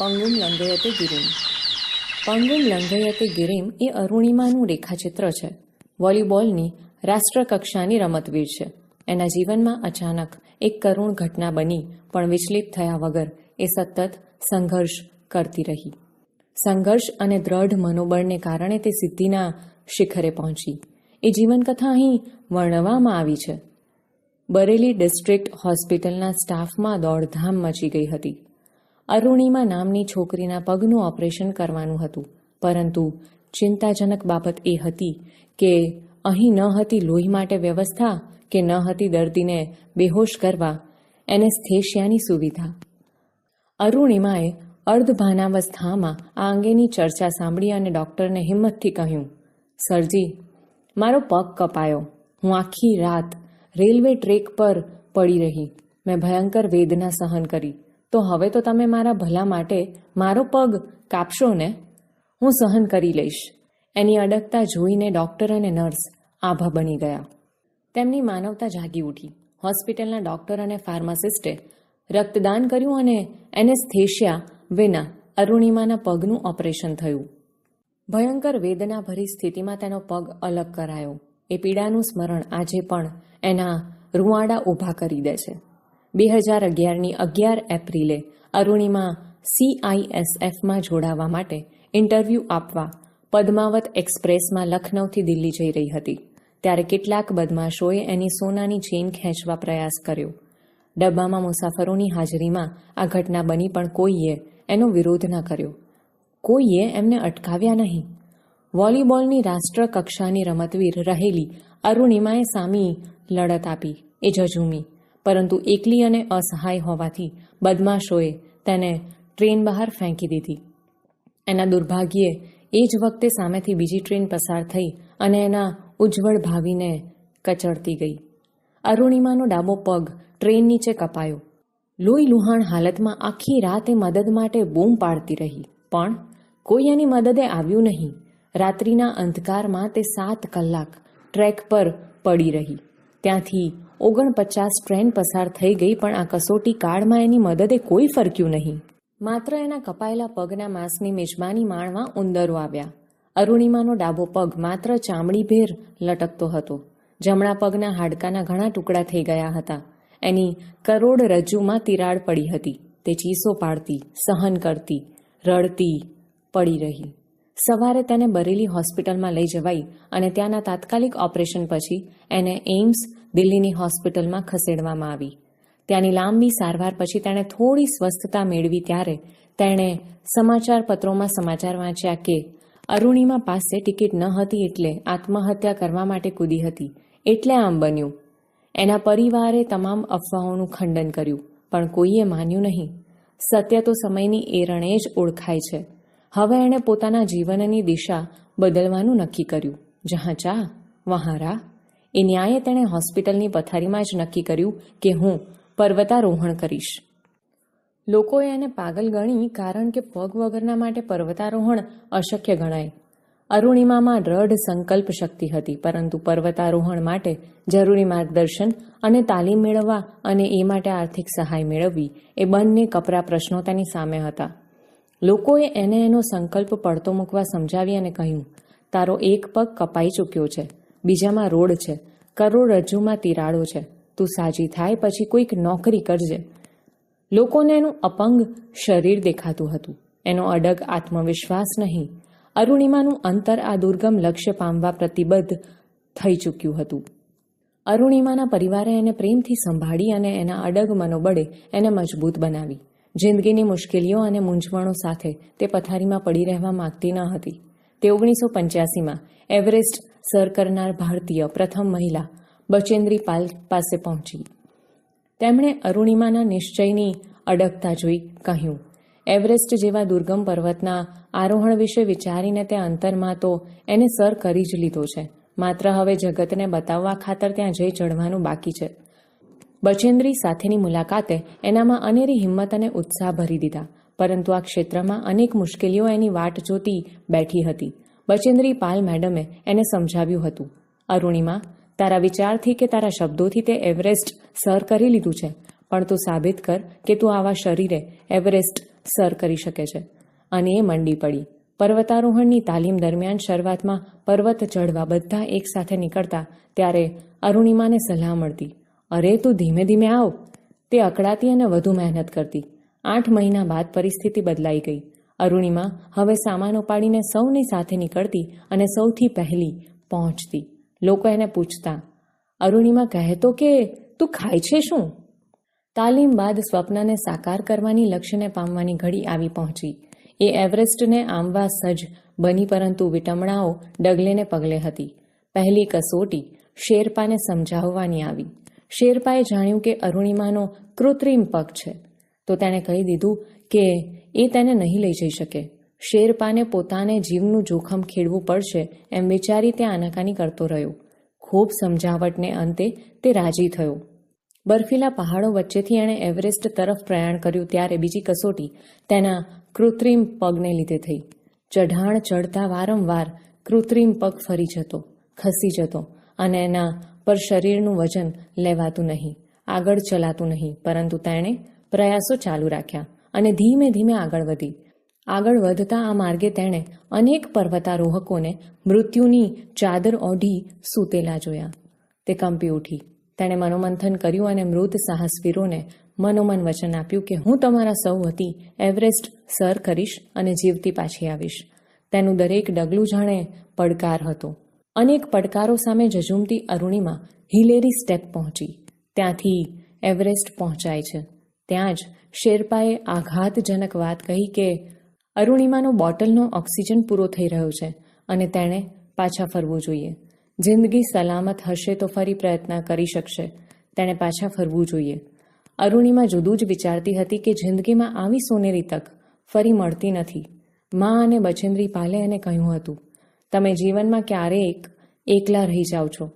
પંગુમ લંઘયતે ગિરિમ. પંગુમ લંઘયતે ગિરિમ એ અરુણિમાનું રેખાચિત્ર છે. વોલીબોલની રાષ્ટ્રકક્ષાની રમતવીર છે. એના જીવનમાં અચાનક એક કરુણ ઘટના બની પણ વિચલિત થયા વગર એ સતત સંઘર્ષ કરતી રહી. સંઘર્ષ અને દ્રઢ મનોબળને કારણે તે સિદ્ધિના શિખરે પહોંચી. એ જીવનકથા અહીં વર્ણવવામાં આવી છે. બરેલી ડિસ્ટ્રિક્ટ હોસ્પિટલના સ્ટાફમાં દોડધામ મચી ગઈ હતી. અરુણિમા નામની છોકરીના પગનું ઓપરેશન કરવાનું હતું, પરંતુ ચિંતાજનક બાબત એ હતી કે અહીં ન હતી લોહી માટે વ્યવસ્થા કે ન હતી દર્દીને બેહોશ કરવા એનેસ્થેશિયાની સુવિધા. અરુણિમાએ અર્ધભાનાવસ્થામાં આ અંગેની ચર્ચા સાંભળી અને ડૉક્ટરને હિંમતથી કહ્યું, સરજી, મારો પગ કપાયો. હું આખી રાત રેલવે ટ્રેક પર પડી રહી. મેં ભયંકર વેદના સહન કરી. તો હવે તો તમે મારા ભલા માટે મારો પગ કાપશો ને? હું સહન કરી લઈશ. એની અડગતા જોઈને ડૉક્ટર અને નર્સ આભા બની ગયા. તેમની માનવતા જાગી ઉઠી. હોસ્પિટલના ડૉક્ટર અને ફાર્માસિસ્ટે રક્તદાન કર્યું અને એનેસ્થેશિયા વિના અરુણિમાના પગનું ઓપરેશન થયું. ભયંકર વેદનાભરી સ્થિતિમાં તેનો પગ અલગ કરાયો. એ પીડાનું સ્મરણ આજે પણ એના રૂંવાડા ઊભા કરી દે છે. 2011ની 11 એપ્રિલે અરુણિમા CISFમાં જોડાવા માટે ઇન્ટરવ્યૂ આપવા પદ્માવત એક્સપ્રેસમાં લખનૌથી દિલ્હી જઈ રહી હતી. ત્યારે કેટલાક બદમાશોએ એની સોનાની ચેઇન ખેંચવા પ્રયાસ કર્યો. ડબ્બામાં મુસાફરોની હાજરીમાં આ ઘટના બની પણ કોઈએ એનો વિરોધ ન કર્યો. કોઈએ એમને અટકાવ્યા નહીં. વોલીબોલની રાષ્ટ્રકક્ષાની રમતવીર રહેલી અરુણિમાએ સામી લડત આપી. એ ઝઝૂમી, પરંતુ એકલી અને અસહાય હોવાથી બદમાશોએ તેને ટ્રેન બહાર ફેંકી દીધી. એના દુર્ભાગ્યે એ જ વખતે સામેથી બીજી ટ્રેન પસાર થઈ અને એના ઉજ્જવળ ભાવિને કચડતી ગઈ. અરુણિમાનો ડાબો પગ ટ્રેન નીચે કપાયો. લોહી લુહાણ હાલતમાં આખી રાત એ મદદ માટે બૂમ પાડતી રહી, પણ કોઈ એની મદદે આવ્યું નહીં. રાત્રિના અંધકારમાં તે 7 કલાક ટ્રેક પર પડી રહી. ત્યાંથી 49 ટ્રેન પસાર થઈ ગઈ, પણ આ કસોટી કાળમાં એની મદદે કોઈ ફરક્યું નહીં. માત્ર એના કપાયેલા પગના માંસની મેજબાની માણવા ઉંદરો આવ્યા. અરુણિમાનો ડાબો પગ માત્ર ચામડીભેર લટકતો હતો. જમણા પગના હાડકાના ઘણા ટુકડા થઈ ગયા હતા. એની કરોડરજ્જુમાં તિરાડ પડી હતી. તે ચીસો પાડતી, સહન કરતી, રડતી પડી રહી. સવારે તેને બરેલી હોસ્પિટલમાં લઈ જવાઈ અને ત્યાંના તાત્કાલિક ઓપરેશન પછી એને એઇમ્સ દિલ્હીની હોસ્પિટલમાં ખસેડવામાં આવી. ત્યાંની લાંબી સારવાર પછી તેણે થોડી સ્વસ્થતા મેળવી ત્યારે તેણે સમાચાર પત્રોમાં સમાચાર વાંચ્યા કે અરુણિમા પાસે ટિકિટ ન હતી એટલે આત્મહત્યા કરવા માટે કૂદી હતી. એટલે આમ બન્યું. એના પરિવારે તમામ અફવાઓનું ખંડન કર્યું, પણ કોઈએ માન્યું નહીં. સત્ય તો સમયની એરણે જ ઓળખાય છે. હવે એણે પોતાના જીવનની દિશા બદલવાનું નક્કી કર્યું. જહાં ચાહ વહાં રાહ. એ ન્યાયે તેણે હોસ્પિટલની પથારીમાં જ નક્કી કર્યું કે હું પર્વતારોહણ કરીશ. લોકોએ એને પાગલ ગણી, કારણ કે પગ વગરના માટે પર્વતારોહણ અશક્ય ગણાય. અરુણિમામાં દ્રઢ સંકલ્પ શક્તિ હતી, પરંતુ પર્વતારોહણ માટે જરૂરી માર્ગદર્શન અને તાલીમ મેળવવા અને એ માટે આર્થિક સહાય મેળવવી એ બંને કપરા પ્રશ્નો તેની સામે હતા. લોકોએ એને એનો સંકલ્પ પડતો મૂકવા સમજાવી અને કહ્યું, તારો એક પગ કપાઈ ચૂક્યો છે, બીજામાં રોડ છે, કરોડરજ્જુમાં તિરાડો છે. તું સાજી થાય પછી કોઈક નોકરી કરજે. લોકોને એનું અપંગ શરીર દેખાતું હતું, એનો અડગ આત્મવિશ્વાસ નહીં. અરુણિમાનું અંતર આ દુર્ગમ લક્ષ્ય પામવા પ્રતિબદ્ધ થઈ ચૂક્યું હતું. અરુણિમાના પરિવારે એને પ્રેમથી સંભાળી અને એના અડગ મનોબળે એને મજબૂત બનાવી. જિંદગીની મુશ્કેલીઓ અને મૂંઝવણો સાથે તે પથારીમાં પડી રહેવા માંગતી ન હતી. તે 1985માં એવરેસ્ટ સર કરનાર ભારતીય પ્રથમ મહિલા બચેન્દ્રી પાલ પાસે પહોંચી. તેમણે અરુણિમાના નિશ્ચયની અડગતા જોઈ કહ્યું, એવરેસ્ટ જેવા દુર્ગમ પર્વતના આરોહણ વિશે વિચારીને તે અંતરમાં તો એને સર કરી જ લીધો છે. માત્ર હવે જગતને બતાવવા ખાતર ત્યાં જઈ ચડવાનું બાકી છે. બચેન્દ્રી સાથેની મુલાકાતે એનામાં અનેરી હિંમત અને ઉત્સાહ ભરી દીધા, પરંતુ આ ક્ષેત્રમાં અનેક મુશ્કેલીઓ એની વાટ જોતી બેઠી હતી. બચેન્દ્રી પાલ મેડમે એને સમજાવ્યું હતું, અરુણિમા, તારા વિચારથી કે તારા શબ્દોથી તે એવરેસ્ટ સર કરી લીધું છે, પણ તું સાબિત કર કે તું આવા શરીરે એવરેસ્ટ સર કરી શકે છે. અને એ મંડી પડી. પર્વતારોહણની તાલીમ દરમિયાન શરૂઆતમાં પર્વત ચઢવા બધા એક સાથે નીકળતા ત્યારે અરુણિમાને સલાહ મળતી, અરે તું ધીમે ધીમે આવ. તે અકળાતી અને વધુ મહેનત કરતી. 8 મહિના બાદ પરિસ્થિતિ બદલાઈ ગઈ. અરુણિમા હવે સામાન ઉપાડીને સૌની સાથે નીકળતી અને સૌથી પહેલી પહોંચતી. લોકો એને પૂછતા, અરુણિમા કહેતો કે તું ખાય છે શું? તાલીમ બાદ સ્વપ્નને સાકાર કરવાની લક્ષ્યને પામવાની ઘડી આવી પહોંચી. એ એવરેસ્ટને આંબવા સજ્જ બની, પરંતુ વિટમણાઓ ડગલે ને પગલે હતી. પહેલી કસોટી શેરપાને સમજાવવાની આવી. શેરપાએ જાણ્યું કે અરુણિમાનો કૃત્રિમ પગ છે, તો તેણે કહી દીધું કે એ તેને નહીં લઈ જઈ શકે. શેરપાને પોતાને જીવનું જોખમ ખેડવું પડશે એમ વિચારી તે આનાકાની કરતો રહ્યો. ખૂબ સમજાવટને અંતે તે રાજી થયો. બર્ફીલા પહાડો વચ્ચેથી એણે એવરેસ્ટ તરફ પ્રયાણ કર્યું ત્યારે બીજી કસોટી તેના કૃત્રિમ પગને લીધે થઈ. ચઢાણ ચડતા વારંવાર કૃત્રિમ પગ ફરી જતો, ખસી જતો અને એના પર શરીરનું વજન લેવાતું નહીં, આગળ ચલાતું નહીં. પરંતુ તેણે પ્રયાસો ચાલુ રાખ્યા અને ધીમે ધીમે આગળ વધી. આગળ વધતા આ માર્ગે તેણે અનેક પર્વતારોહકોને મૃત્યુની ચાદર ઓઢી સૂતેલા જોયા. તે કંપી ઉઠી. તેણે મનોમંથન કર્યું અને મૃત સાહસવીરોને મનોમન વચન આપ્યું કે હું તમારા સૌ વતી એવરેસ્ટ સર કરીશ અને જીવતી પાછી આવીશ. તેનું દરેક ડગલું જાણે પડકાર હતો. અનેક પડકારો સામે ઝઝૂમતી અરુણિમા હિલેરી સ્ટેપ પહોંચી. ત્યાંથી એવરેસ્ટ પહોંચાય છે. ત્યાં જ શેરપાએ આઘાતજનક વાત કહી કે અરુણિમાનો બોટલનો ઓક્સિજન પૂરો થઈ રહ્યો છે અને તેણે પાછા ફરવું જોઈએ. જિંદગી સલામત હશે તો ફરી પ્રયત્ન કરી શકશે. તેણે પાછા ફરવું જોઈએ. અરુણિમા જુદું જ વિચારતી હતી કે જિંદગીમાં આવી સોનેરી તક ફરી મળતી નથી. મા અને બચેન્દ્રી પાલે એને કહ્યું હતું, તમે જીવનમાં ક્યારેક એકલા રહી જાઓ છો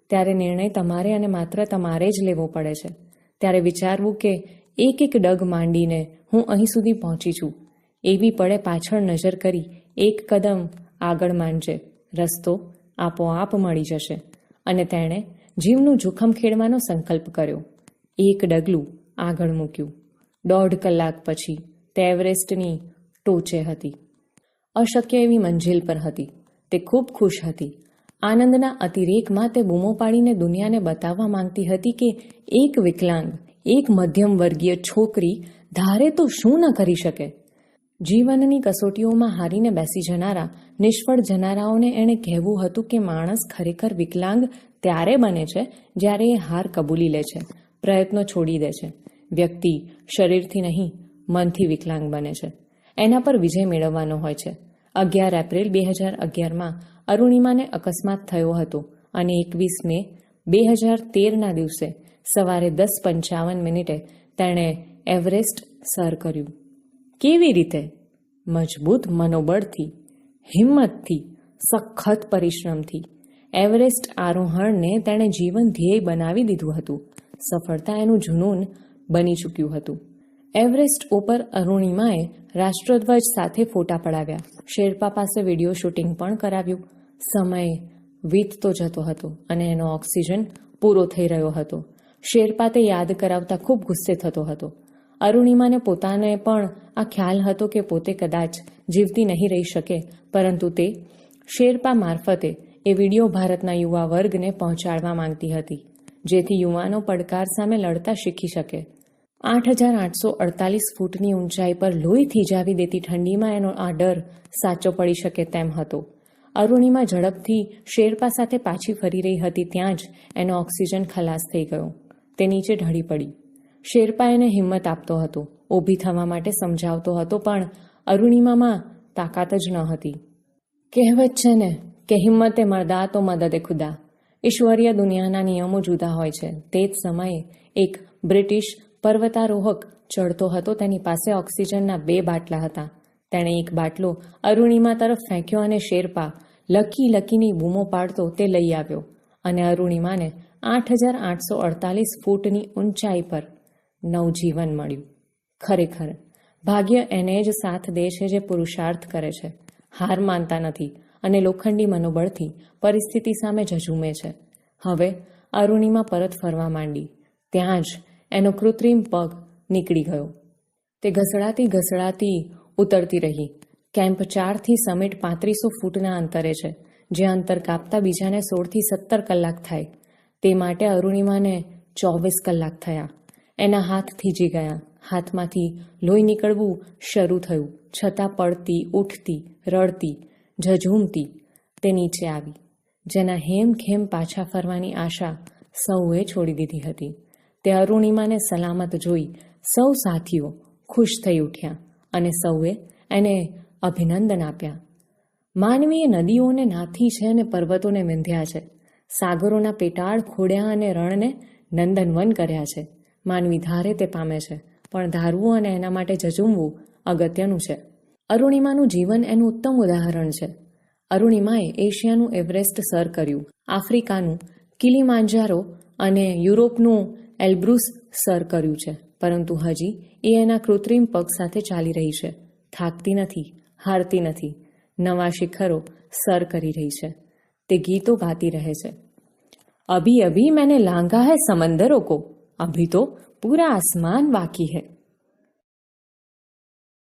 ત્યારે નિર્ણય તમારે અને માત્ર તમારે જ લેવો પડે છે. ત્યારે વિચારવું કે એક એક ડગ માંડીને હું અહીં સુધી પહોંચી છું. એવી પડે પાછળ નજર કરી એક કદમ આગળ માંડજે, રસ્તો આપોઆપ મળી જશે. અને તેણે જીવનું જોખમ ખેડવાનો સંકલ્પ કર્યો. એક ડગલું આગળ મૂક્યું. 1.5 કલાક પછી તે એવરેસ્ટની ટોચે હતી. અશક્ય એવી મંજિલ પર હતી. તે ખૂબ ખુશ હતી. આનંદના અતિરેકમાં તે બૂમો પાડીને દુનિયાને બતાવવા માંગતી હતી કે એક વિકલાંગ, એક મધ્યમ વર્ગીય છોકરી ધારે તો શું ન કરી શકે. જીવનની કસોટીઓમાં હારીને બેસી જનારા, નિષ્ફળ જનારાઓને એણે કહેવું હતું કે માણસ ખરેખર વિકલાંગ ત્યારે બને છે જ્યારે એ હાર કબૂલી લે છે, પ્રયત્નો છોડી દે છે. વ્યક્તિ શરીરથી નહીં, મનથી વિકલાંગ બને છે. એના પર વિજય મેળવવાનો હોય છે. 11 એપ્રિલ 2011માં અરુણિમાને અકસ્માત થયો હતો અને 21 મે 2013ના દિવસે સવારે 10:55 તેણે એવરેસ્ટ સર કર્યું. કેવી રીતે? મજબૂત મનોબળથી, હિંમતથી, સખત પરિશ્રમથી. એવરેસ્ટ આરોહણને તેણે જીવન ધ્યેય બનાવી દીધું હતું. સફળતા એનું જુનૂન બની ચૂક્યું હતું. એવરેસ્ટ ઉપર અરુણિમાએ રાષ્ટ્રધ્વજ સાથે ફોટા પડાવ્યા. શેરપા પાસે વિડીયો શૂટિંગ પણ કરાવ્યું. સમય વીતતો જતો હતો અને એનો ઓક્સિજન પૂરો થઈ રહ્યો હતો. શેરપા તે યાદ કરાવતા ખૂબ ગુસ્સે થતો હતો. અરુણિમાને પોતાને પણ આ ખ્યાલ હતો કે પોતે કદાચ જીવતી નહીં રહી શકે, પરંતુ તે શેરપા મારફતે એ વિડીયો ભારતના યુવા વર્ગને પહોંચાડવા માંગતી હતી, જેથી યુવાનો પડકાર સામે લડતા શીખી શકે. 8,848 ફૂટની ઊંચાઈ પર લોહી થીજાવી દેતી ઠંડીમાં એનો આ ડર સાચો પડી શકે તેમ હતો. અરુણિમા ઝડપથી શેરપા સાથે પાછી ફરી રહી હતી ત્યાં જ એનો ઓક્સિજન ખલાસ થઈ ગયો. તે નીચે ઢળી પડી. શેરપા એને હિંમત આપતો હતો, ઊભી થવા માટે સમજાવતો હતો, પણ અરુણિમામાં તાકાત જ ન હતી. કહેવત છે ને કે હિંમતે મર્દા તો મદદે ખુદા. ઈશ્વરીય દુનિયાના નિયમો જુદા હોય છે. તે જ સમયે એક બ્રિટિશ પર્વતારોહક ચડતો હતો. તેની પાસે ઓક્સિજનના 2 બાટલા હતા. તેણે એક બાટલો અરુણિમા તરફ ફેંક્યો અને શેરપા લકી લકીની બૂમો પાડતો તે લઈ આવ્યો અને અરુણિમાને 8,848 ફૂટની ઊંચાઈ પર નવજીવન મળ્યું. ખરેખર ભાગ્ય એને જ સાથ દે છે જે પુરુષાર્થ કરે છે, હાર માનતા નથી અને લોખંડી મનોબળથી પરિસ્થિતિ સામે ઝઝૂમે છે. હવે અરુણિમા પરત ફરવા માંડી. ત્યાં જ એનો કૃત્રિમ પગ નીકળી ગયો. તે ઘસડાતી ઘસડાતી ઉતરતી રહી. કેમ્પ 4થી સમિટ 3500 ફૂટના અંતરે છે, જે અંતર કાપતા બીજાને 16થી 17 કલાક થાય. તે માટે અરુણિમાને 24 કલાક થયા. એના હાથ થીજી ગયા. હાથમાંથી લોહી નીકળવું શરૂ થયું. છતાં પડતી, ઉઠતી, રડતી, ઝઝૂમતી તે નીચે આવી, જેના હેમખેમ પાછા ફરવાની આશા સૌએ છોડી દીધી હતી. તે અરુણિમાને સલામત જોઈ સૌ સાથીઓ ખુશ થઈ ઉઠ્યા અને સૌએ એને અભિનંદન આપ્યા. માનવીએ નદીઓને નાથી છે અને પર્વતોને વિંધ્યા છે. સાગરોના પેટાળ ખોડ્યા અને રણને નંદનવન કર્યા છે. માનવી ધારે તે પામે છે, પણ ધારવું અને એના માટે ઝઝૂમવું અગત્યનું છે. અરુણિમાનું જીવન એનું ઉત્તમ ઉદાહરણ છે. અરુણિમાએ એશિયાનું એવરેસ્ટ સર કર્યું, આફ્રિકાનું કિલીમાંજારો અને યુરોપનું એલ્બ્રુસ સર કર્યું છે, પરંતુ હજી એ એના કૃત્રિમ પગ સાથે ચાલી રહી છે. થાકતી નથી, હારતી નથી, નવા શિખરો સર કરી રહી છે. તે ગીતો ગાતી રહે છે. અભી અભી मैंने लांघा है समंदरों को, अभी तो पूरा आसमान बाकी है.